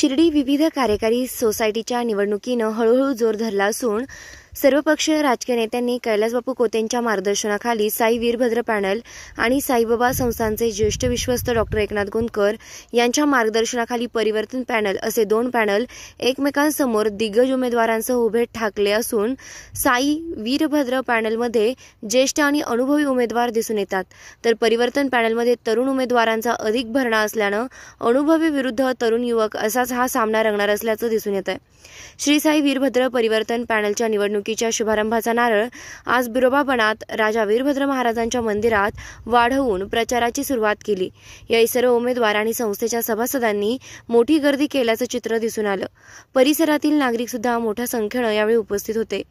शिर्डी विविध कार्यकारी सोसायटीच्या निवडणुकीनं हळूहळू जोर धरला असून सर्वपक्षीय राजकीय नेत्यांनी कैलासबापू कोतेंच्या मार्गदर्शनाखाली साई वीरभद्र पॅनल आणि साईबाबा संस्थांचे ज्येष्ठ विश्वस्त डॉक्टर एकनाथ गोंदकर यांच्या मार्गदर्शनाखाली परिवर्तन पॅनल असे दोन पॅनल एकमेकांसमोर दिग्गज उमेदवारांसह उभे ठाकले असून साई वीरभद्र पॅनलमध्ये ज्येष्ठ आणि अनुभवी उमेदवार दिसून येतात, तर परिवर्तन पॅनलमध्ये तरुण उमेदवारांचा अधिक भरणा असल्यानं अनुभवी विरुद्ध तरुण युवक असाच हा सामना रंगणार असल्याचं दिसून येत आहे। श्री साई वीरभद्र परिवर्तन पॅनलच्या निवडणुकीच्या शुभारंभाचा नारळ आज बिरोबाबनात राजा वीरभद्र महाराजांच्या मंदिरात वाढवून प्रचाराची सुरुवात केली। यावेळी सर्व उमेदवार आणि संस्थेच्या सभासदांनी मोठी गर्दी केल्याचं चित्र दिसून आलं। परिसरातील नागरिक सुद्धा मोठ्या संख्येनं यावेळी उपस्थित होते।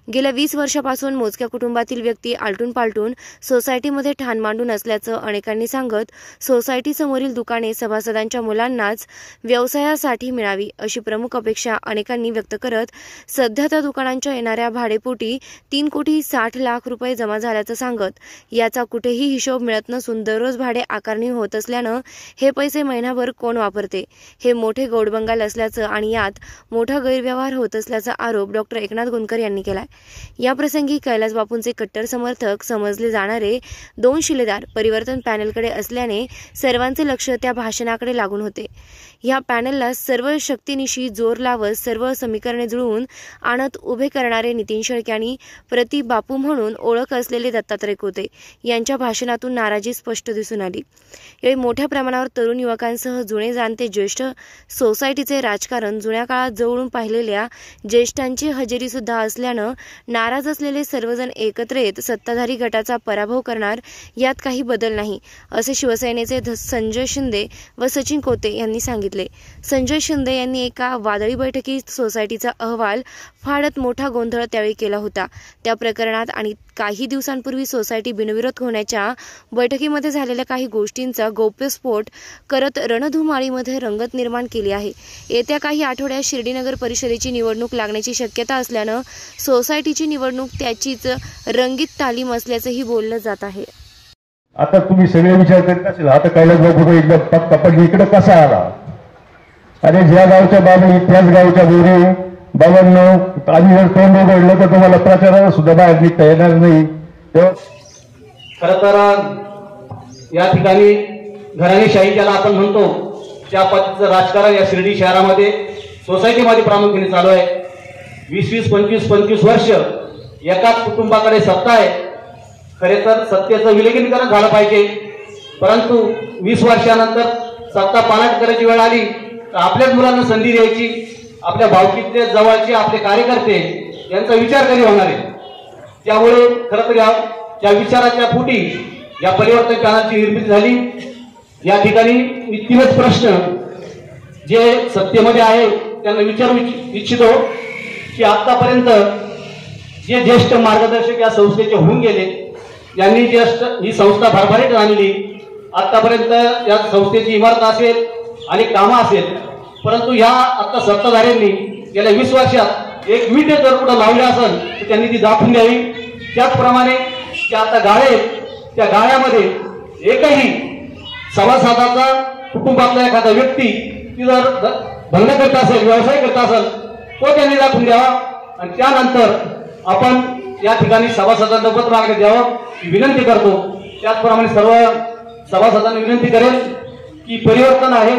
गेल्या 20 वर्षापासून मोजक्या कुटुंबातील व्यक्ती आलटून पालटून सोसायटीमध्ये ठाण मांडून असल्याचं अनेकांनी सांगत सोसायटीसमोरील दुकाने सभासदांच्या मुलांनाच व्यवसायासाठी मिळावी अशी प्रमुख अपेक्षा अनेकांनी व्यक्त करत सध्या त्या दुकानांच्या येणाऱ्या भाडेपोटी 3,60,00,000 रुपये जमा झाल्याचं सांगत याचा कुठेही हिशोब मिळत नसून दररोज भाडे आकारणी होत असल्यानं हे पैसे महिनाभर कोण वापरते, हे मोठे गौडबंगाल असल्याचं आणि यात मोठा गैरव्यवहार होत असल्याचा आरोप डॉक्टर एकनाथ गोंदकर यांनी केलाय। याप्रसंगी कैलासबापूंचे कट्टर समर्थक समजले जाणारे दोन शिलेदार परिवर्तन पॅनलकडे असल्याने सर्वांचे लक्ष त्या भाषणाकडे लागून होते। या पॅनलला सर्व शक्तीनिशी जोर लावत सर्व समीकरणे जुळवून आणत उभे करणारे नितीन शेळके आणि प्रति बापू म्हणून ओळख असलेले दत्तात्रय कोते यांच्या भाषणातून नाराजी स्पष्ट दिसून आली। यावेळी मोठ्या प्रमाणावर तरुण युवकांसह जुने जाणते ज्येष्ठ सोसायटीचे राजकारण जुन्या काळात जवळून पाहिलेल्या ज्येष्ठांची हजेरी सुद्धा असल्यानं नाराज असलेले सर्वजण एकत्र येत सत्ताधारी गटाचा पराभव करणार यात काही बदल नाही असे शिवसेनेचे संजय शिंदे व सचिन कोते यांनी सांगितले। संजय शिंदे यांनी एका वादळी बैठकीत सोसायटीचा अहवाल फाडत मोठा गोंधळ त्यावेळी केला होता। त्या प्रकरणात आणि काही दिवसांपूर्वी सोसायटी बिनविरोध होण्याच्या बैठकीमध्ये झालेल्या काही गोष्टींचा गौप्यस्फोट करत रणधुमाळीमध्ये रंगत निर्माण केली आहे। येत्या काही आठवड्यात शिर्डी नगर परिषदेची निवडणूक लागण्याची शक्यता असल्यानं सोसायटीची निवडणूक त्याचीच रंगीत तालीम असल्याचंही बोललं जात आहे। आता तुम्ही सगळे विचार करीत असेल आता कैलासबापू एकदम पक्का पण इकडे कसा आला, अरे ज्या गावच्या बाबी त्याच गावच्या बोरी बाबांनो आम्ही जर तोंड उघडलं तर तुम्हाला प्रचाराला सुद्धा बाहेर निघता येणार नाही। खरं तर या ठिकाणी घराणेशाही ज्याला आपण म्हणतो त्या पद्धतीचं राजकारण या शिर्डी शहरामध्ये सोसायटीमध्ये प्रामुख्याने चालू आहे। 20-20, 25-25 वर्ष एकाच कुटुंबाकडे सत्ता आहे। खरे तर सत्तेचं विलगीकरण झालं पाहिजे, परंतु 20 वर्षानंतर सत्ता पालट करायची वेळ आली तर आपल्याच मुलांना संधी द्यायची, आपल्या भावकीतले जवळचे आपले कार्यकर्ते यांचा विचार कधी होणार आहे। त्यामुळे खरं तर या विचाराच्या फुटी या परिवर्तन पॅनलची निर्मिती झाली। या ठिकाणी मी तीनच प्रश्न जे सत्तेमध्ये आहे त्यांना विचारू इच्छितो की आतापर्यंत जे ज्येष्ठ मार्गदर्शक या संस्थेचे होऊन गेले, यांनी ज्येष्ठ ही संस्था भरभराट आणली, आतापर्यंत या संस्थेची इमारत असेल आणि कामं असेल, परंतु या आता सत्ताधाऱ्यांनी गेल्या 20 वर्षात एक मीठ जर कुठं लावले असेल तर त्यांनी ती दाखवून द्यावी। त्याचप्रमाणे त्या आता गाळे त्या गाळ्यामध्ये एकही सभासदाचा कुटुंबातला एखादा व्यक्ती ती जर धंदा करत असेल, व्यवसाय करत असेल तो त्यांनी दाखवून द्यावा आणि त्यानंतर आपण या ठिकाणी सभासदांना पत्र मागणी द्यावं ही विनंती करतो। त्याचप्रमाणे सर्व सभासदांना विनंती करेल की परिवर्तन आहे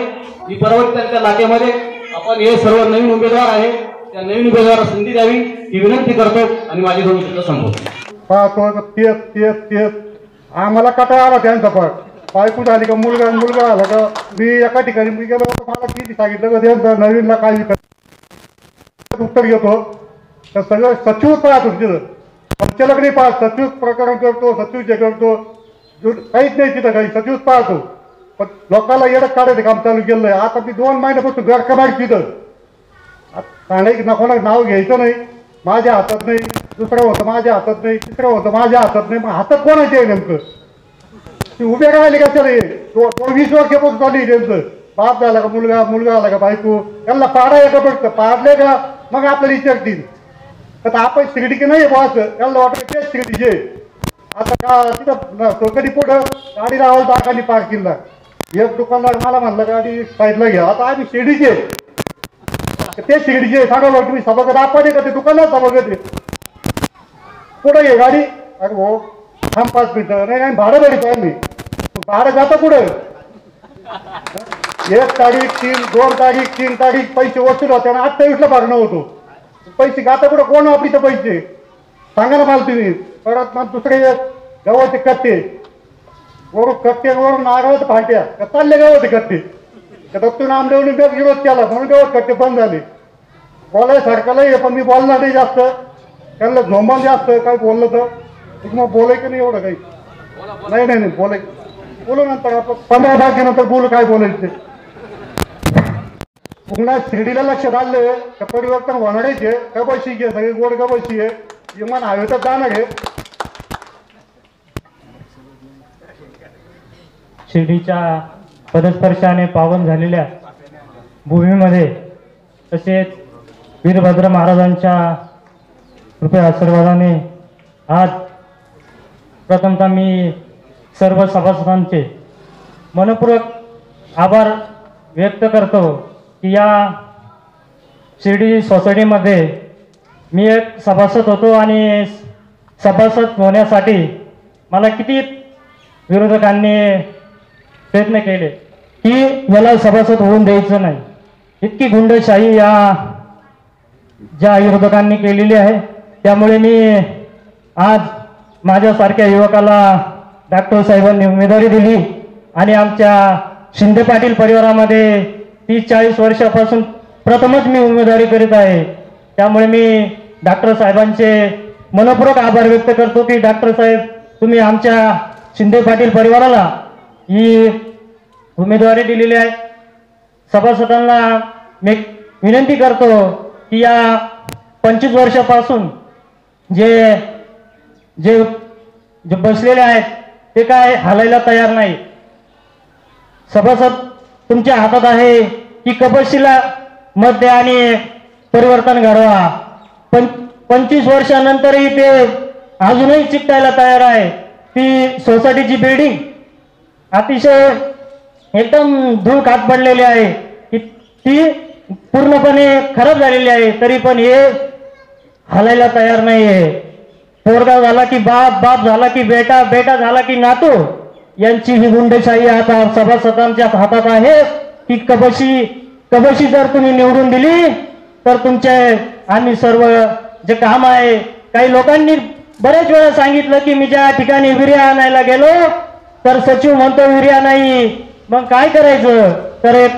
ही परिवर्तनाच्या लाटेमध्ये आपण हे सर्व नवीन उमेदवार आहे त्या नवीन उमेदवाराला संधी द्यावी ही विनंती करतो आणि माझी दोन शब्द संपवतो। पाहतो तेच आम्हाला कटाळा आला त्यांचा बायको झाली का मुलगा आला का मी एका ठिकाणी मी गेलो मला किती सांगितलं का त्यांचं नवीनला काय उत्तर घेतो तर सगळं सचिव पाहत होतं तिथं, पंचालक पाहत सचिव प्रकरण करतो, सचिव जे करतो काहीच नाही तिथं, काही सचिवच पाहतो पण लोकांना येडं काढायचं काम चालू केलंय। आता मी 2 महिन्यापासून घर कमाई तिथं सांगायचं ना कोणाला नाव घ्यायचं नाही, माझ्या हातात नाही, दुसरं होतं माझ्या हातात नाही, तिसरं होतं माझ्या हातात नाही, मग हातात कोणाचे आहे नेमकं? ती उभे राहिले का त्याला 20 वर्षापासून चालू त्यांचं बाप झाला का मुलगा आला का बायको त्यांना पाडायला का बघतं, पाडले का मग आपल्याला विचारतील तर आपण शिर्डी नाही बॉस त्यांना वाटतं तेच शिर्डीचे। आता का तिथं कधी पुढं गाडी राहावं दाखाली पार्किंगला एक दुकानदार मला म्हणलं गाडी साईडला घ्या, आता आम्ही शिर्डीचे ते शिर्डीचे सांगा बरं तुम्ही सभागत आपण का ते दुकानात सभागत आहे कुठं आहे गाडी अरे हो थांब 5 मिनिटं नाही भाडं भरतो आम्ही भाडं जातं कुठं 1 तारीख 3 2 तारीख 3 तारीख पैसे वसूल होते आणि 28ला भरणं होतो पैसे गाता कुठं कोण आपली तर पैसे सांगा ना मला तुम्ही परत मग दुसरे गव्हाचे कट्टे वरून कट्ट्यांवरून नारळात फाट्या का चालले गव्हाचे कट्टे त्या दत्तू नामदेवने विरोध केला म्हणून गव्हात कट्टे बंद झाले बोलायसारखं नाही पण मी बोलणार नाही जास्त त्यांना झोंबान जास्त काय बोललं तर मग बोलायचं नाही एवढं काही नाही बोलू नंतर आपण 15 तारखेनंतर बोलू काय बोलायचं पुन्हा शिर्डीला लक्षात आलं तर परिवर्तन होणारच आहे कबशी घे सगळी गोड कबशी आहे विमान हवे तर जाणार आहे शिर्डीच्या पदस्पर्शाने पावन झालेल्या भूमीमध्ये तसेच वीरभद्र महाराजांच्या कृपया आशीर्वादाने आज प्रथमतः मी सर्व सभासदांचे मनपूर्वक आभार व्यक्त करतो की या शिर्डी सोसायटीमध्ये मी एक सभासद होतो आणि सभासद होण्यासाठी मला किती विरोधकांनी प्रयत्न केले की याला सभासद होऊन द्यायचं नाही इतकी गुंडशाही या ज्या विरोधकांनी केलेली आहे त्यामुळे मी आज माझ्यासारख्या युवकाला डॉक्टर साहेबांनी उमेदवारी दिली आणि आमच्या शिंदे पाटील परिवारामध्ये 30-40 वर्षापासून प्रथमच मी उमेदवारी करीत आहे त्यामुळे मी डॉक्टर साहेबांचे मनपूर्वक आभार व्यक्त करतो की डॉक्टर साहेब तुम्ही आमच्या शिंदे पाटील परिवाराला ही उमेदवारी दिलेली आहे सभासदांना मी विनंती करतो की या 25 वर्षापासून जे जे जे बसलेले आहेत ते काय हालायला तयार नाही सभासद तुमच्या हातात आहे की कबशीला मत द्या आणि परिवर्तन घडवा पण 25 वर्षानंतरही ते अजूनही चिकटायला तयार आहे ती सोसायटीची बिल्डिंग अतिशय एकदम धूळ खात पडलेली आहे की ती पूर्णपणे खराब झालेली आहे तरी पण हे हालायला तयार नाही आहे पोरगा झाला की बाप बाप झाला की बेटा बेटा झाला की नातू यांची ही गुंडशाही आता सभासदांच्या हातात आहे की कबशी जर तुम्ही निवडून दिली तर तुमचे आम्ही सर्व जे काम आहे काही लोकांनी बरेच वेळा सांगितलं की मी ज्या ठिकाणी विर्या आणायला गेलो तर सचिव म्हणतो विर्या नाही मग काय करायचं तर एक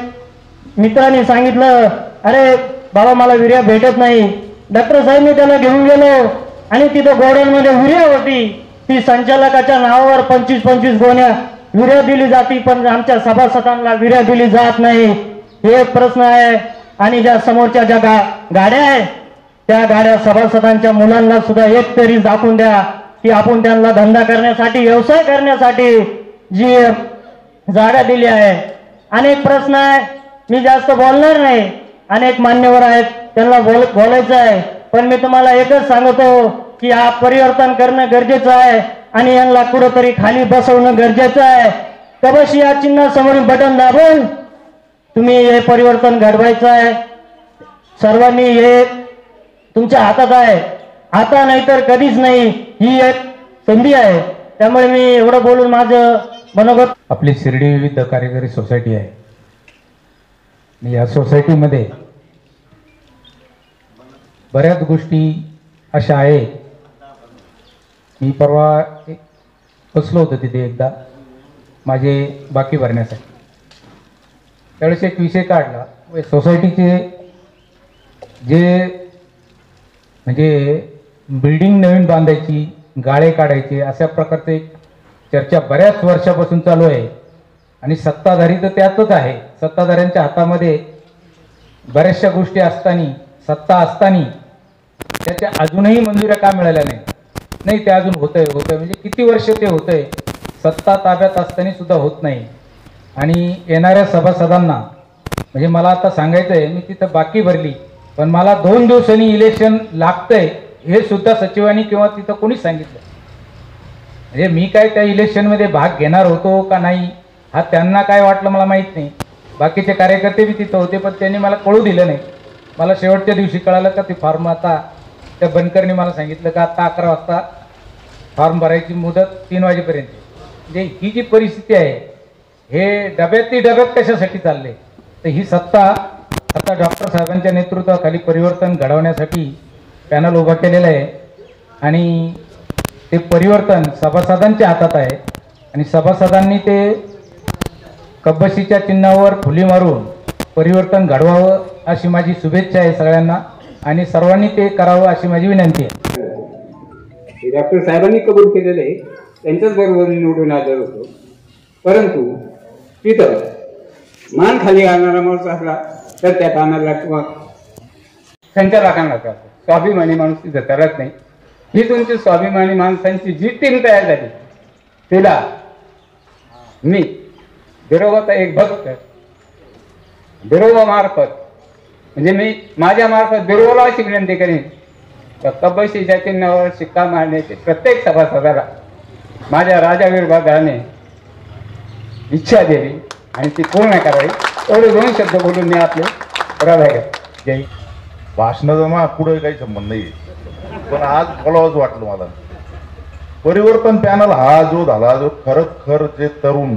मित्रांनी सांगितलं अरे बाबा मला विर्या भेटत नाही डॉक्टर साहेब मी त्याला घेऊन गेलो आणि तिथं गोडाऊनमध्ये विर्या होती ती संचालकाच्या नावावर 25-25 गोण्या विर्या दिली जाती पण आमच्या सभासदांना विर्या दिली जात नाही हे एक प्रश्न आहे आणि ज्या समोरच्या ज्या गाड्या आहे त्या गाड्या सभासदांच्या मुलांना सुद्धा एक तरी दाखवून द्या की आपण त्यांना धंदा करण्यासाठी व्यवसाय करण्यासाठी जी जागा दिली आहे अनेक प्रश्न आहे मी जास्त बोलणार नाही अनेक मान्यवर आहेत त्यांना बोलायचं आहे पण मी तुम्हाला एकच सांगतो की हा परिवर्तन करणं गरजेचं आहे आणि यांना कुठंतरी खाली बसवणं गरजेचं आहे कबशी या चिन्हासमोरील बटन दाबून तुम्ही हे परिवर्तन घडवायचं आहे सर्वांनी हे तुमच्या हातात आहे आता नाही तर कधीच नाही ही एक संधी आहे त्यामुळे मी एवढं बोलून माझं मनोगत आपली शिर्डी विविध कार्यकारी सोसायटी आहे आणि या सोसायटीमध्ये बऱ्याच गोष्टी अशा आहेत मी परवा बसलो होतो तिथे एकदा माझे बाकी भरण्यासाठी त्यावेळेस एक विषय काढला सोसायटीचे जे म्हणजे बिल्डिंग नवीन बांधायची गाळे काढायचे अशा प्रकारचे चर्चा बऱ्याच वर्षापासून चालू आहे आणि सत्ताधारी तर त्यातच आहे सत्ताधाऱ्यांच्या हातामध्ये बऱ्याचशा गोष्टी असताना सत्ता असताना त्याच्या अजूनही मंजुऱ्या का मिळाल्या नाही ते अजून होतंय म्हणजे किती वर्ष ते होतंय सत्ता ताब्यात असताना सुद्धा होत नाही आणि येणाऱ्या सभासदांना म्हणजे मला आता सांगायचं आहे मी तिथं बाकी भरली पण मला 2 दिवसांनी इलेक्शन लागतंय हे सुद्धा सचिवांनी किंवा तिथं कोणीच सांगितलं म्हणजे मी काय त्या इलेक्शनमध्ये भाग घेणार होतो का नाही हा त्यांना काय वाटलं मला माहीत नाही बाकीचे कार्यकर्ते बी तिथं होते पण त्यांनी मला कळू दिलं नाही मला शेवटच्या दिवशी कळालं का ते फॉर्म आता त्या बनकरने मला सांगितलं का आता 11 वाजता फॉर्म भरायची मुदत 3 वाजेपर्यंत. म्हणजे ही जी परिस्थिती आहे, हे डब्यात कशासाठी चालले? तर ही सत्ता आता डॉक्टर साहेबांच्या नेतृत्वाखाली परिवर्तन घडवण्यासाठी पॅनल उभा केलेलं आहे आणि ते परिवर्तन सभासदांच्या हातात आहे आणि सभासदांनी ते कब्बशीच्या चिन्हावर फुली मारून परिवर्तन घडवावं अशी माझी शुभेच्छा आहे सगळ्यांना आणि सर्वांनी ते करावं अशी माझी विनंती आहे. डॉक्टर साहेबांनी कबूल केलेले त्यांच्याच बरोबर निवडून आलेलो होतो, परंतु तिथं मान खाली घालणारा माणूस असला तर त्या कामाला किंवा त्यांच्या राखायला लागतो. स्वाभिमानी माणूस तिथं करत नाही. ही तुमची स्वाभिमानी माणसांची जी टीम तयार झाली तिला मी बिरोबाचा एक भक्त, बिरोबा मार्फत म्हणजे मी माझ्या मार्फत बिरोबाला अशी विनंती करीन तर कब्बशीच्या चिन्हावर शिक्का मारण्याची प्रत्येक सभासदाला माझ्या राजा विभागाने इच्छा दिली आणि ती पूर्ण करावी. एवढे 2 शब्द बोलून मी आपले राजा जय. भाषणाचा मग पुढे काही संबंध नाही, पण आज बोलावंच वाटलं मला. परिवर्तन पॅनल हा जो झाला, जो खर जे तरुण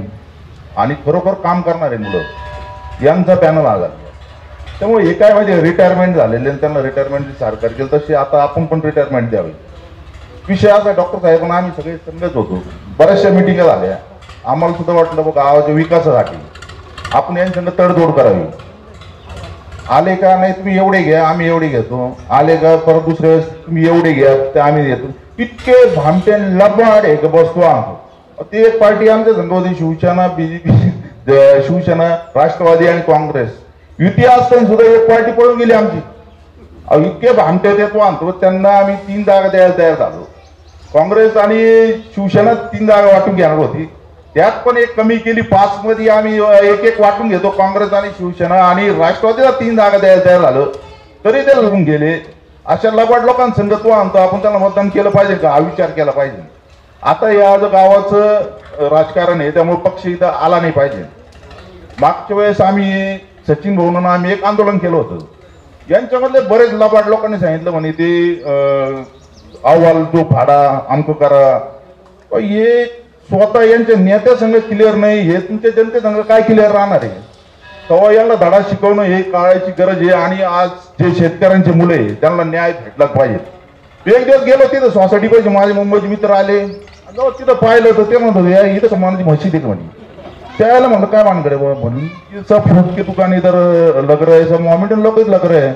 आणि खरोखर काम करणारे मुलं यांचा पॅनल आला. त्यामुळे हे काय म्हणजे रिटायरमेंट झालेले त्यांना रिटायरमेंट सरकार केलं तशी आता आपण पण रिटायरमेंट द्यावी. विषय असा डॉक्टर साहेब आम्ही सगळे संगत होतो, बऱ्याचशा मिटिंगा झाल्या. आम्हाला सुद्धा वाटलं बघ गावाच्या विकासासाठी आपण यांच्याकडे तडजोड करावी. आले का नाही तुम्ही एवढे घ्या आम्ही एवढे घेतो, आले का परत दुसऱ्या वेळेस तुम्ही एवढे घ्या ते आम्ही घेतो. इतके भामटे लबाड एक बसतो आणतो. ती एक पार्टी आमच्या संघ होती, शिवसेना, BJP, शिवसेना, राष्ट्रवादी आणि काँग्रेस. युती असताना सुद्धा एक पार्टी पळून गेली आमची. इतके भामटे ते तो आणतो, त्यांना आम्ही 3 जागा द्यायला तयार झालो. काँग्रेस आणि शिवसेना 3 जागा वाटून घेणार होती, त्यात पण एक कमी केली. 5 मध्ये आम्ही एक वाटून घेतो, काँग्रेस आणि शिवसेना, आणि राष्ट्रवादीला 3 जागा द्यायला तयार झालं तरी ते लढून गेले. अशा लबाड लोकांसंग तो आणतो, आपण त्यांना मतदान केलं पाहिजे का हा विचार केला पाहिजे. आता या जो गावाचं राजकारण आहे त्यामुळे पक्ष इथं आला नाही पाहिजे. मागच्या वेळेस आम्ही सचिन भाऊंना आम्ही एक आंदोलन केलं होतं. यांच्यामधले बरेच लबाड लोकांनी सांगितलं म्हणे ते अहवाल जो फाडा आमक करा. हे स्वतः यांच्या नेत्यासंग क्लिअर नाही, हे तुमच्या जनतेसंग काय क्लिअर राहणार आहे? तेव्हा यांना धडा शिकवणं हे काळाची गरज आहे. आणि आज जे शेतकऱ्यांचे मुलं आहे त्यांना न्याय भेटला पाहिजे. एक दिवस गेलो तिथं सोसायटी पाहिजे, माझे मुंबईचे मित्र आले, तिथं पाहिलं तर ते म्हणत होते इथं मानाची म्हशी देत म्हणे. त्याला म्हणलं काय मानकडे म्हणून सब फ्रूट के दुकान इधर लग रहा है, सब मोमेंटन लोग लग रहे हैं.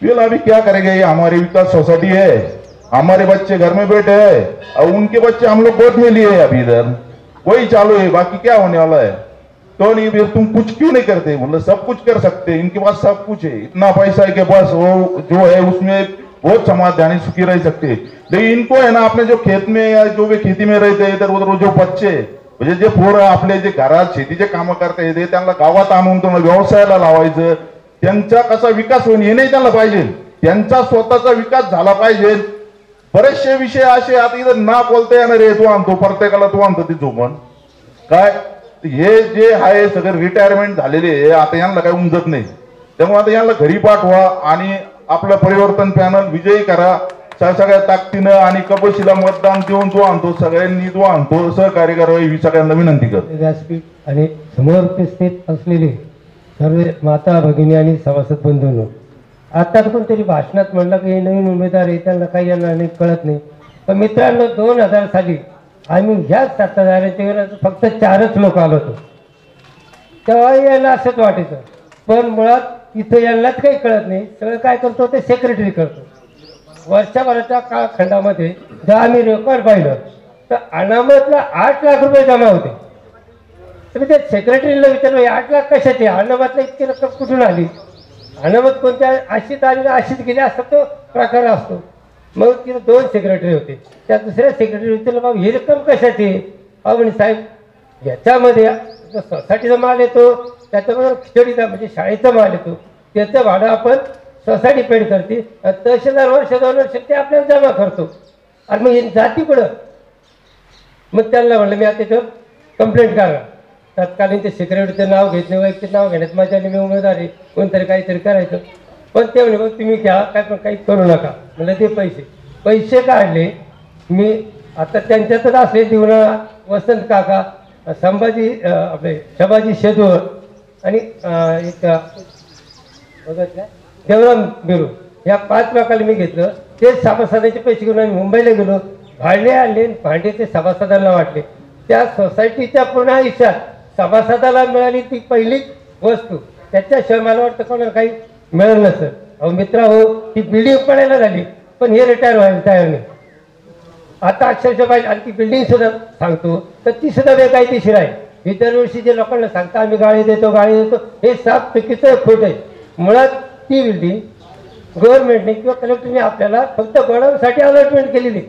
फिर अभी क्या करेंगे, ये हमारी विकास सोसाइटी है, हमारे बच्चे घर में बैठे हैं और उनके बच्चे हम लोग गोद में लिए अभी इधर, वही चालू है, बाकी क्या होने वाला है. तो नहीं फिर तुम कुछ क्यों नहीं करते? मतलब सब कुछ कर सकते, इनके पास सब कुछ है, इतना पैसा है कि बस वो जो है उसमें बहुत समाधानी सुखी रह सकते. लेकिन इनको है ना अपने जो खेत में या जो भी खेती में रहते इधर उधर जो बच्चे म्हणजे जे पोरं आपले जे घरात शेतीचे कामं करता येते त्यांना गावात आणून त्यांना व्यवसायाला लावायचं, त्यांचा कसा विकास होईल हे नाही त्यांना पाहिजे, त्यांचा स्वतःचा विकास झाला पाहिजे. बरेचसे विषय असे आता इथं ना बोलता येणार आहे, तो आणतो प्रत्येकाला, तो आणतो ती झोपण काय. हे जे आहे सगळे रिटायरमेंट झालेले आता यांना काही उमजत नाही. त्यामुळे आता यांना घरी पाठवा आणि आपलं परिवर्तन पॅनल विजयी करा सगळ्या ताकदीनं आणि कबशीला मतदान देऊन तो आणतो, सगळ्यांनी तो आणतो, सहकार्य करावे ही सगळ्यांना विनंती करतो. व्यासपीठ आणि समोर उपस्थित असलेले सर्व माता भगिनी आणि सभासद बंधूंनो, आता कोणतरी भाषणात म्हणलं की हे नवीन उमेदवार आहे त्यांना काही यांना नाही कळत नाही. पण मित्रांनो 2000 साली आम्ही ह्याच सत्ताधाऱ्यांच्या घरात फक्त 4च लोक आलो होतो. तेव्हा यायला असंच वाटायचं, पण मुळात इथं यांनाच काही कळत नाही. सगळं काय करतो ते सेक्रेटरी करतो. वर्षभराच्या काळखंडामध्ये जर आम्ही रेकॉर्ड पाहिलं तर अनामतला 8 लाख रुपये जमा होते. तर त्या सेक्रेटरीला विचारलं 8 लाख कशाचे, अनामतला इतकी रक्कम कुठून आली, अनामत कोणत्या अशीच आली अशीच गेली असा तो प्रकार असतो. मग तिथे 2 सेक्रेटरी होते. त्या दुसऱ्या सेक्रेटरी विचारलं बाबा ही रक्कम कशाची. म्हणे साहेब याच्यामध्ये सोसायटीचा माल येतो, त्याच्याबरोबर खिचडीचा म्हणजे शाळेचा माल येतो, त्याचं भाडं आपण सोसायटी पेड करते, तहसीलदार वर्ष 2 वर्ष ते आपल्याला जमा करतो. आणि मग जाती पुढं मग त्यांना म्हणलं मी आता त्याच्यावर कंप्लेंट करा. तत्कालीन ते सेक्रेटरीचं नाव घेत नाही, वैयक्तिक नाव घेण्यात माझ्या मी उमेदवार आहे, कोणतरी काहीतरी करायचं. पण ते म्हणे मग तुम्ही घ्या, काय पण काही करू नका. म्हणलं ते पैसे काढले मी. आता त्यांच्यातच असले दिवना वसंत काका, शंभाजी शेजूर आणि एक देवराम बिरू, या 5 लोकांना मी घेतलं. तेच सभासदाचे पैसे घेऊन आम्ही मुंबईला गेलो. भांडे आणले, भांडे ते सभासदांना वाटले. त्या सोसायटीच्या पूर्ण आयुष्यात सभासदाला मिळाली ती पहिलीच वस्तू. त्याच्याशिवाय मला वाटतं कोणाला काही मिळालं नसतं. अहो मित्रा हो, ती बिल्डिंग पडायला झाली पण हे रिटायर व्हायला तयार नाही. आता अक्षरशः पाहिजे. आणि ती बिल्डिंग सुद्धा सांगतो तर ती सुद्धा बेकायदेशीर आहे. ही दरवर्षी जे लोकांना सांगता आम्ही गाळी देतो, हे साफ चुकीचं खोट आहे. मुळात ती बिल्डिंग गव्हर्नमेंटने किंवा कलेक्टरने आपल्याला फक्त गोडाऊनसाठी अलॉटमेंट केलेली,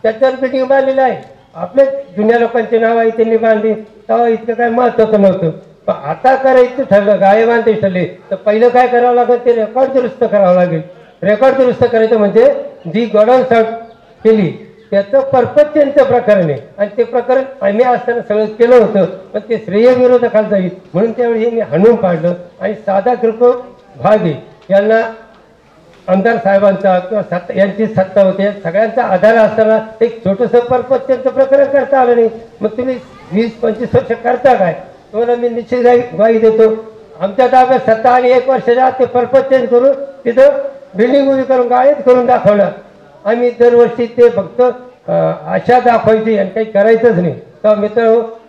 त्याच्यावर बिल्डिंग बांधलेलं आहे. आपले जुन्या लोकांचे नाव आहे त्यांनी बांधली, तेव्हा इतकं काय महत्त्वाचं नव्हतं. पण आता करायचं ठरलं, गाळे बांधायचे ठरले तर पहिलं काय करावं लागेल, ते रेकॉर्ड दुरुस्त करावं लागेल. रेकॉर्ड दुरुस्त करायचं म्हणजे जी गोडाऊन केली त्याचं पर्पज चेंजचं प्रकरण आहे. आणि ते प्रकरण आम्ही असताना सगळं केलं होतं, पण ते श्रेय विरोधकाला जाईल म्हणून त्यावेळी हे मी हाणून पाडलं. आणि साधा कृपा भागे यांना आमदार साहेबांचा किंवा यांची सत्ता होती, सगळ्यांचा आधार असताना एक छोटंसं पर्पज चेंजचं प्रकरण करता आलं नाही. मग तुम्ही 20-25 वर्ष करता काय? तुम्हाला मी निश्चित ग्वाही देतो, आमच्या ताब्यात सत्ता आणि 1 वर्षाच्या आत ते पर्पज चेंज करून तिथं बिल्डिंग उभी करून गाळीत करून दाखवणार. आम्ही दरवर्षी ते फक्त आशा दाखवायची आणि काही करायचंच नाही. तर मित्र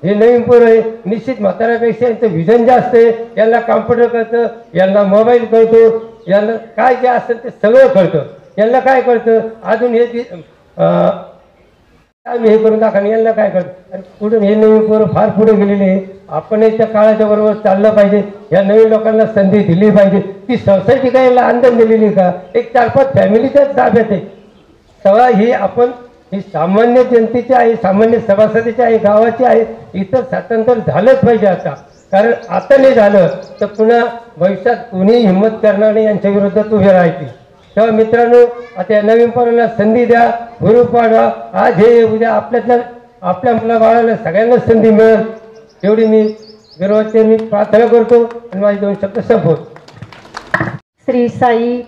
हे नवीन पोरं आहे, निश्चित म्हाताऱ्यापेक्षा यांचं विजन जास्त आहे. यांना कॉम्प्युटर कळतं, यांना मोबाईल कळतो, यांना काय जे असेल ते सगळं कळतं. यांना काय कळतं अजून हे आम्ही हे करून दाखवा, यांना काय कळतं. आणि पुढे हे नवीन पोरं फार पुढे गेलेले आहे. आपणही त्या काळाच्या बरोबर चाललं पाहिजे. या नवीन लोकांना संधी दिली पाहिजे. ती सोसायटी काय याला आंदोलन दिलेली का? एक 4-5 फॅमिलीच्याच ताब्यात आहे. सगळा ही सामान्य जनतेची आहे, सामान्य सभासदाची आहे, गावाची आहे. इथं स्वातंत्र्य झालंच पाहिजे आता. कारण आता नाही झालं तर पुन्हा भविष्यात कोणीही हिंमत करणार नाही यांच्या विरोधात उभे राहायची. तेव्हा मित्रांनो, आता या नवीन पोरांना संधी द्या, हुरूप वाढवा. आज हे उद्या आपल्या मुलाबाळांना सगळ्यांना संधी मिळेल एवढी मी विरोधाचे मी प्रार्थना करतो आणि माझे 2 शब्द संपवतो. श्री साई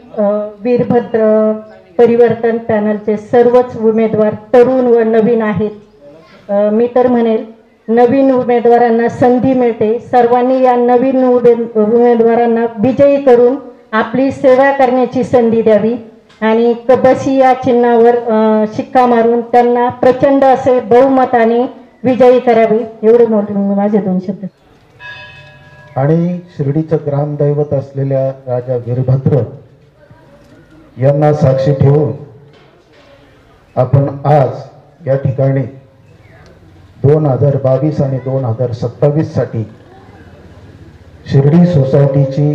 वीरभद्र परिवर्तन पॅनलचे सर्वच उमेदवार तरुण व नवीन आहेत. मी तर म्हणेल नवीन उमेदवारांना संधी मिळते. सर्वांनी या नवीन उमेदवारांना विजयी करून आपली सेवा करण्याची संधी द्यावी आणि कबशी या चिन्हावर शिक्का मारून त्यांना प्रचंड असे बहुमताने विजयी करावे. एवढे मोठे माझे 2 शब्द. आणि शिर्डीचं ग्रामदैवत असलेल्या राजा वीरभद्र यांना साक्षी ठेवून आपण आज या ठिकाणी 2022 आणि 2027 साठी शिर्डी सोसायटीची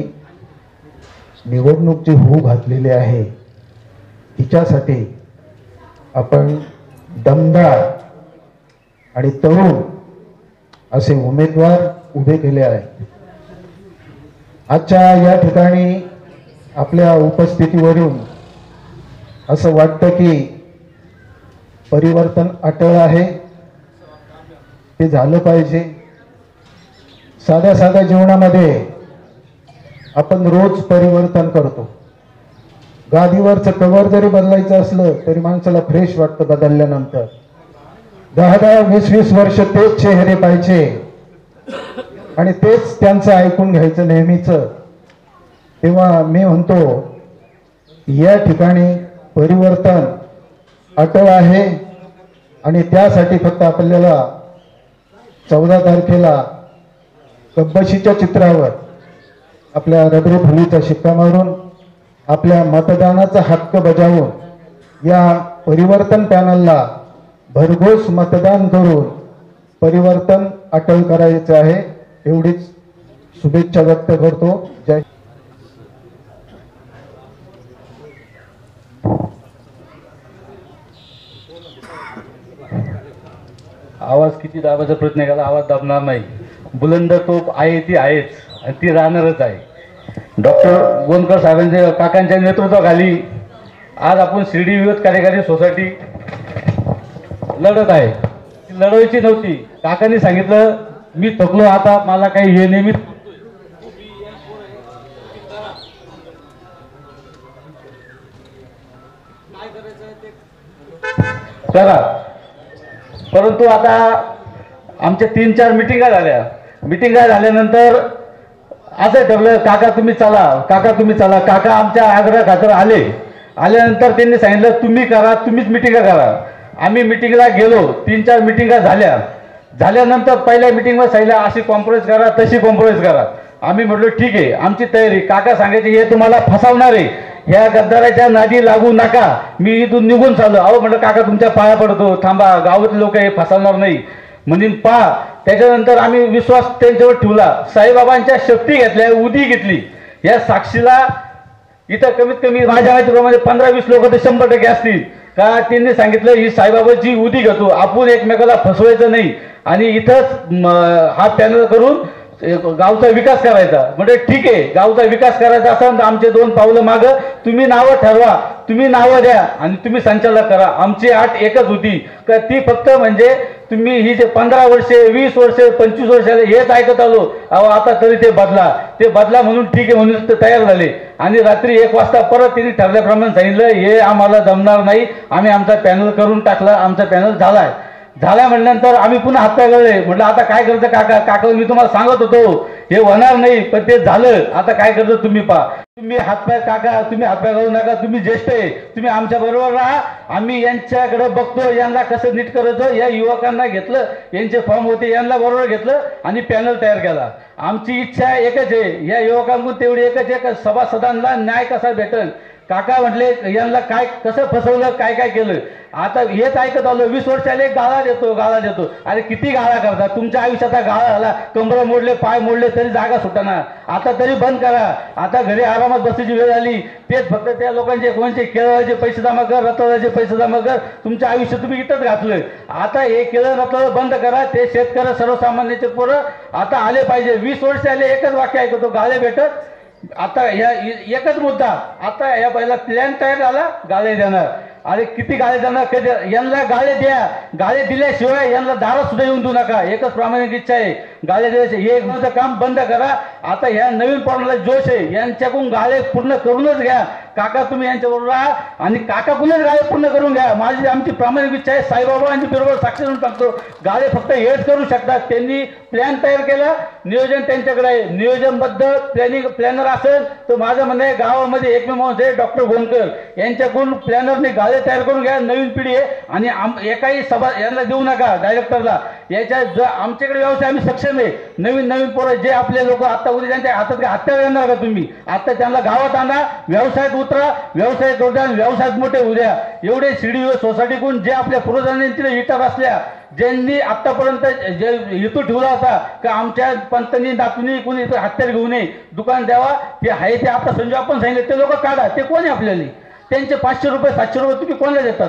निवडणूक जी होऊ घातलेली आहे तिच्यासाठी आपण दमदार आणि तरुण असे उमेदवार उभे केले आहेत. आजच्या या ठिकाणी आपल्या उपस्थितीवरून असं वाटतं की परिवर्तन अटळ आहे, ते झालं पाहिजे. साध्या जीवनामध्ये आपण रोज परिवर्तन करतो. गादीवरचं कवर जरी बदलायचं असलं तरी माणसाला फ्रेश वाटतं बदलल्यानंतर. 10-20 वर्ष तेच चेहरे पाहिजे आणि तेच त्यांचं ऐकून घ्यायचं नेहमीच. तेव्हा मी म्हणतो या ठिकाणी परिवर्तन अटळ आहे आणि त्यासाठी फक्त आपल्याला 14 तारखेला कब्बशीच्या चित्रावर आपल्या रबरी फुलीचा शिक्का मारून आपल्या मतदानाचा हक्क बजावून या परिवर्तन पॅनलला भरघोस मतदान करून परिवर्तन अटळ करायचं आहे. एवढीच शुभेच्छा व्यक्त करतो. जय. आवाज किती दाबायचा प्रयत्न केला, आवाज दाबणार नाही. बुलंद तोप आहे ती आहेच आणि ती राहणारच आहे. डॉक्टर गोंदकर साहेबांच्या काकांच्या नेतृत्वाखाली आज आपण शिर्डी विरोध कार्यकारी सोसायटी लढत आहे. लढवायची नव्हती. काकांनी सांगितलं मी थकलो, आता मला काही हे नेहमी करा. परंतु आता आमच्या 3-4 मिटिंगा झाल्या. मिटिंगा झाल्यानंतर असं ठरलं, काका तुम्ही चला, काका तुम्ही चला. काका आमच्या आग्रह खातर आल्यानंतर त्यांनी सांगितलं तुम्ही करा, तुम्हीच मिटिंगा करा. आम्ही मिटिंगला गेलो. 3-4 मिटिंगा झाल्यानंतर पहिल्या मिटिंगमध्ये सांगितलं अशी कॉम्प्रोमाइज करा, तशी कॉम्प्रोमाइज करा. आम्ही म्हटलो ठीक आहे, आमची तयारी. काका सांगायचे हे तुम्हाला फसवणार आहे, ह्या गद्दाराच्या नादी लागू नका. मी इथून निघून चाललो. अहो म्हटलं काका तुमच्या पाया पडतो, थांबा, गावातले लोक हे फसवणार नाही म्हणून पहा. त्याच्यानंतर आम्ही विश्वास त्यांच्यावर ठेवला. साईबाबांच्या शक्ती घेतल्या, उदी घेतली. या साक्षीला इथं कमीत कमी माझ्या माहितीप्रमाणे 15-20 लोक तर 100% असतील. का त्यांनी सांगितलं ही साईबाबाची उदी घेतो, आपण एकमेकाला फसवायचं नाही आणि इथंच हा पॅनल करून गावचा विकास करायचा. म्हणजे ठीक आहे, गावचा विकास करायचा असेल तर आमचे 2 पावलं मागं तुम्ही नावं ठरवा, तुम्ही नावं द्या आणि तुम्ही संचालक करा. आमची आठ एकच होती का ती फक्त म्हणजे तुम्ही ही जे 15 वर्षे 20 वर्षे 25 वर्षाले हेच ऐकत आलो. अहो आता तरी ते बदला म्हणून ठीक आहे म्हणून ते तयार झाले. आणि रात्री 1 वाजता परत त्यांनी ठरल्याप्रमाणे सांगितलं हे आम्हाला जमणार नाही, आम्ही आमचा पॅनल करून टाकला, आमचा पॅनल झाला म्हणल्यानंतर आम्ही पुन्हा हातपाय गळले. म्हटलं आता काय करतं काका मी तुम्हाला सांगत होतो हे होणार नाही, पण ते झालं. आता काय करतं तुम्ही पहा. तुम्ही हातपाय गळू नका, तुम्ही ज्येष्ठ आहे, तुम्ही आमच्या बरोबर राहा. आम्ही यांच्याकडे बघतो, यांना कसं नीट करायचं. या युवकांना घेतलं, यांचे फॉर्म होते यांना बरोबर घेतलं आणि पॅनल तयार केला. आमची इच्छा एकच आहे, या युवकांकडून तेवढी एकच आहे, सभासदांना न्याय कसा भेटेल. काका म्हटले यांना काय कसं फसवलं, काय केलं. आता हेच ऐकत आलो. 20 वर्षाले गाळा देतो. अरे किती गाळा करता तुमच्या आयुष्यात. गाळा झाला, कंबर मोडले, पाय मोडले तरी जागा सुटणार. आता तरी बंद करा. आता घरी आरामात बसायची वेळ आली. तेच फक्त त्या लोकांचे कोणचे केळाचे पैसे जमा कर, रताळाचे पैसे जमा कर, तुमचं आयुष्य तुम्ही इथंच घातलं. आता हे केळं रताळ बंद करा. ते शेतकरी सर्वसामान्याचे पोरं आता आले पाहिजे. 20 वर्ष आले एकच वाक्य ऐकतो, गाळे भेटत. आता ह्या एकच मुद्दा, आता या पहिला प्लॅन तयार झाला, गाळे देणार. अरे किती गाळे देणार, कधी यांना गाळे द्या. गाळे दिल्याशिवाय यांना दारात सुद्धा येऊन देऊ नका. एकच प्रामाणिक इच्छा आहे, गाळे द्यायचे. हे काम बंद करा. आता ह्या नवीन पोराला जोश आहे, यांच्याकडून गाळे पूर्ण करूनच घ्या. काका तुम्ही यांच्याबरोबर राहा आणि काकाकडूनच गाळे पूर्ण करून घ्या. आमची प्रामाणिक इच्छा आहे. साईबाबांची बरोबर साक्षी देऊन टाकतो. गाळे फक्त हेच करू शकतात. त्यांनी प्लॅन तयार केला, नियोजन त्यांच्याकडे आहे. नियोजनबद्ध प्लॅनर असेल तर माझं म्हणणं आहे गावामध्ये एकमेव माणूस आहे डॉक्टर गोंडकर, यांच्याकडून प्लॅनरने गाळे तयार करून घ्या. नवीन पिढी आहे आणि एकाही सभा यांना देऊ नका डायरेक्टरला. याच्या आमच्याकडे व्यवसाय आम्ही सक्षम आहे. नवीन पोरं जे आपले लोक आता उद्या त्यांच्या हातात हत्या येणार का तुम्ही. आता त्यांना गावात आणा, व्यवसायात उतरा, व्यवसाय करू द्या, व्यवसायात मोठे उद्या. एवढे सीडीओ सोसायटीकडून जे आपल्या पूर्वजांनी इतर असल्या, ज्यांनी आतापर्यंत जे हेतू ठेवला होता की आमच्या पंतांनी नातूंनी कोणी हत्यार घेऊ नये, दुकान द्यावा, ते आहे ते आता संजय आपण सांगितलं ते लोक काढा. ते कोण आहे आपल्याला. त्यांचे 500 रुपये 700 रुपये तुम्ही कोणाला देतात.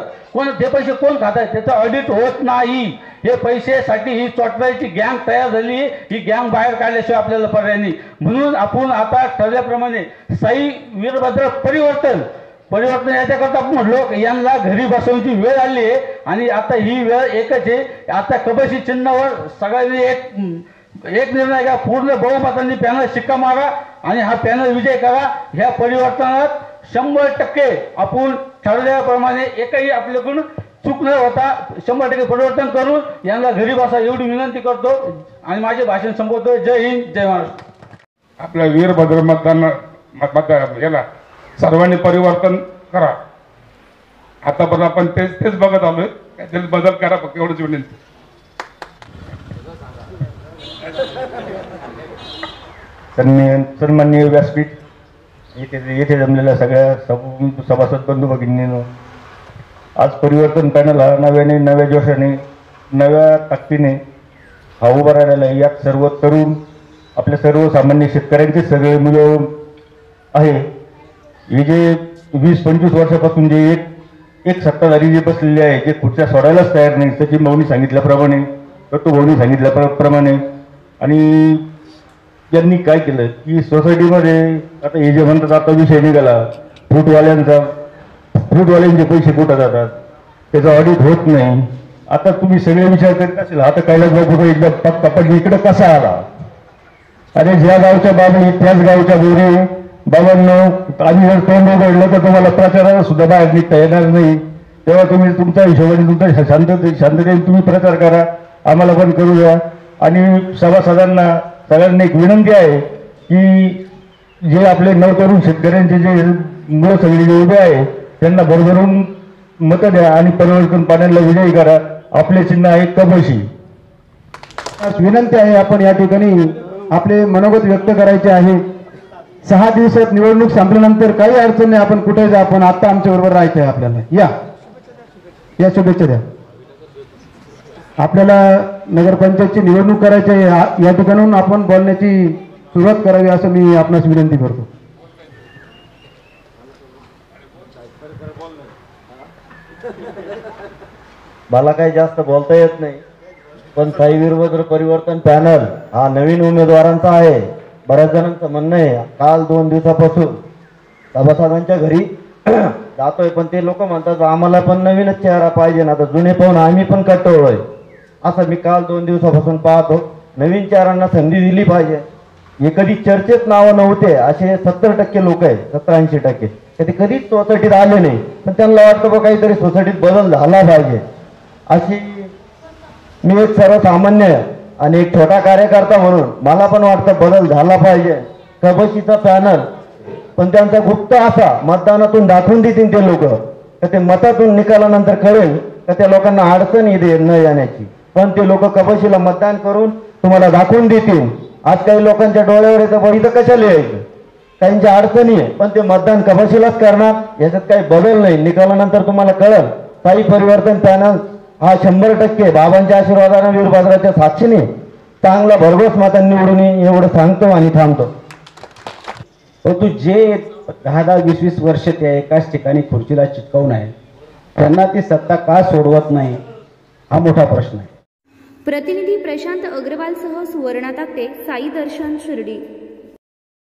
ते पैसे कोण खातात. त्याचं ऑडिट होत नाही. हे पैसेसाठी ही चोटवायची गँग तयार झाली. ही गँग बाहेर काढल्याशिवाय आपल्याला पर्याय नाही. म्हणून आपण आता ठरल्याप्रमाणे साई वीरभद्र परिवर्तन याच्याकरता आपण म्हटलो यांना घरी बसवण्याची वेळ आली आहे आणि आता ही वेळ एकच आहे. आता कबशी चिन्हावर सगळ्यांनी एक निर्णय घ्या. पूर्ण बहुमतांनी पॅनल शिक्का मारा आणि हा पॅनल विजय करा. ह्या परिवर्तनात 100% आपण ठरवल्याप्रमाणे एकही आपल्याकडून चूक न होता 100% परिवर्तन करून यांना घरी बसा एवढी विनंती करतो आणि माझे भाषण संपवतो. जय हिंद, जय महाराष्ट्र. आपल्या वीरभद्र मतदान याला सर्वांनी परिवर्तन करा. आतापर्यंत आपण तेच बघत आलोय. काहीतरी बदल करा फक्त एवढंच विनंती. सन्माननीय व्यासपीठ, येथे जमलेल्या सगळ्या सभासद बंधू भगिनींनो, आज परिवर्तन पॅनल हा नव्या जोशाने नव्या ताकदीने हा उभा राहिलेला आहे. यात सर्व तरुण आपल्या सर्वसामान्य शेतकऱ्यांचे सगळे मिळून आहे. हे जे 20-25 वर्षापासून जे एक सत्ताधारी जे बसलेले आहे, जे खुर्च्या सोडायलाच तयार नाही, सचिन भाऊनी सांगितल्याप्रमाणे, दत्तू भाऊनी सांगितल्याप्रमाणे. आणि यांनी काय केलं की सोसायटीमध्ये आता हे जे म्हणतात आता विषय निघाला फ्रूटवाल्यांचे पैसे कुठं जातात, त्याचं ऑडिट होत नाही. आता तुम्ही सगळे विचार करीत असेल आता कैलास बाबू एकदा पत्ता पण इकडं कसा आला. अरे ज्या गावच्या बाबी त्याच गावच्या बोरी बाबांनो, आम्ही जर तोंड उघडलं तर तुम्हाला प्रचाराला सुद्धा बाहेर निघता येणार नाही. तेव्हा तुम्ही तुमच्या हिशोबाने तुमच्या शांततेने तुम्ही प्रचार करा, आम्हाला पण करू द्या. आणि सभासदांना सगळ्यांना एक विनंती आहे की जे आपले नवतरुण शेतकऱ्यांचे जे मुलं सगळे जे उभे आहे त्यांना भरभरून मतं द्या आणि परिवर्तन पॅनलला विजयी करा. आपले चिन्ह आहे कबशी. विनंती आहे, आपण या ठिकाणी आपले मनोगत व्यक्त करायचे आहे. 6 दिवसात निवडणूक संपल्यानंतर काही अडचण नाही, आपण कुठे जा, आपण आता आमच्या बरोबर राहायचं आहे. आपल्याला या शुभेच्छा द्या. आपल्याला नगरपंचायतची निवडणूक करायची आहे, या ठिकाणून आपण बोलण्याची सुरुवात करावी असं मी आपणास विनंती करतो. मला काही जास्त बोलता येत नाही, पण साई वीरभद्र परिवर्तन पॅनल हा नवीन उमेदवारांचा आहे. बऱ्याच जणांचं म्हणणं आहे, काल 2 दिवसापासून सभासदांच्या घरी जातोय, पण ते लोक म्हणतात आम्हाला पण नवीनच चेहरा पाहिजे ना, आता जुने पाहून आम्ही पण कटोळलोय. असं मी काल 2 दिवसापासून पाहतो. नवीन चेहऱ्यांना संधी दिली पाहिजे. हे कधी चर्चेत नावं नव्हते असे 70% लोक आहेत, 70-80%. ते कधीच सोसायटीत आले नाही, पण त्यांना वाटतं बघ काहीतरी सोसायटीत बदल झाला पाहिजे. अशी मी एक सर्वसामान्य आणि एक छोटा कार्यकर्ता म्हणून मला पण वाटतं बदल झाला पाहिजे. कबशीचा पॅनल पण त्यांचा गुप्त असा मतदानातून दाखवून देतील ते लोक, तर ते मतातून निकालानंतर कळेल तर त्या लोकांना अडचण येते न येण्याची, पण ते लोक कबशीला मतदान करून तुम्हाला दाखवून देतील. आज काही लोकांच्या डोळ्यावर येतं इथं कशाला यायचं, काहींच्या अडचणी आहे, पण ते मतदान कबशीलाच करणार. याच्यात काही बदल नाही, निकालानंतर तुम्हाला कळेल. साई परिवर्तन पॅनल हा 100% बाबांच्या आशीर्वादाने वीरभद्राच्या साक्षीने चांगला भरघोस मतांनी निवडून एवढं सांगतो आणि थांबतो. परंतु जे 10-20 वर्ष त्या एकाच ठिकाणी खुर्चीला चिटकवून आहे त्यांना ती सत्ता का सोडवत नाही हा मोठा प्रश्न आहे. प्रतिनिधी प्रशांत अग्रवालसह सुवर्णा ताकटे, साई दर्शन शिर्डी.